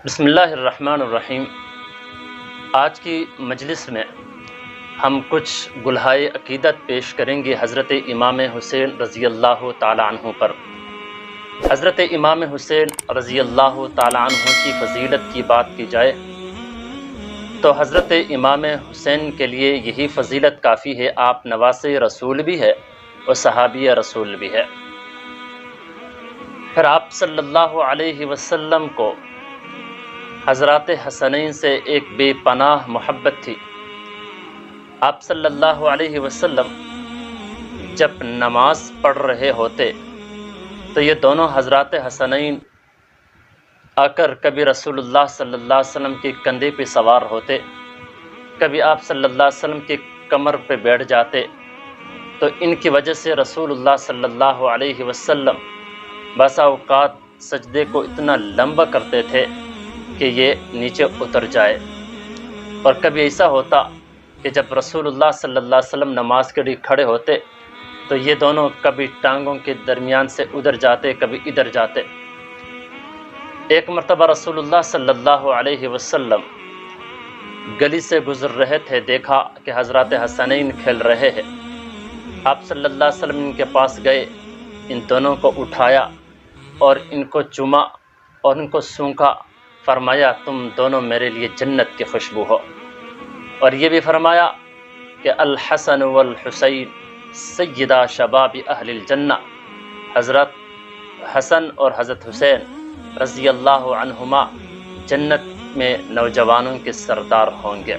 بسم اللہ الرحمن الرحیم۔ آج کی مجلس میں ہم کچھ گلہائے عقیدت پیش کریں گے حضرت امام حسین رضی اللہ تعالی عنہ پر۔ حضرت امام حسین رضی اللہ تعالی عنہ کی فضیلت کی بات کی جائے تو حضرت امام حسین کے لیے یہی فضیلت کافی ہے، آپ نواسے رسول بھی ہے اور صحابی رسول بھی ہے۔ پھر آپ صلی اللہ علیہ وسلم کو حضرات حسنین سے ایک بے پناہ محبت تھی۔ آپ صلی اللہ علیہ وسلم جب نماز پڑھ رہے ہوتے تو یہ دونوں حضرات حسنین آ کر کبھی رسول اللہ صلی اللہ علیہ وسلم کے کندھے پہ سوار ہوتے، کبھی آپ صلی اللہ علیہ وسلم کی کمر پہ بیٹھ جاتے، تو ان کی وجہ سے رسول اللہ صلی اللہ علیہ وسلم بسا اوقات سجدے کو اتنا لمبا کرتے تھے کہ یہ نیچے اتر جائے۔ اور کبھی ایسا ہوتا کہ جب رسول اللہ صلی اللہ علیہ وسلم نماز کے لیے کھڑے ہوتے تو یہ دونوں کبھی ٹانگوں کے درمیان سے ادھر جاتے، کبھی ادھر جاتے۔ ایک مرتبہ رسول اللہ صلی اللہ علیہ وسلم گلی سے گزر رہے تھے، دیکھا کہ حضرات حسنین کھیل رہے ہیں۔ آپ صلی اللہ علیہ وسلم ان کے پاس گئے، ان دونوں کو اٹھایا اور ان کو چوما اور ان کو سونکھا، فرمایا تم دونوں میرے لیے جنت کی خوشبو ہو۔ اور یہ بھی فرمایا کہ الحسن والحسین سیدہ شباب اہل الجنہ، حضرت حسن اور حضرت حسین رضی اللہ عنہما جنت میں نوجوانوں کے سردار ہوں گے۔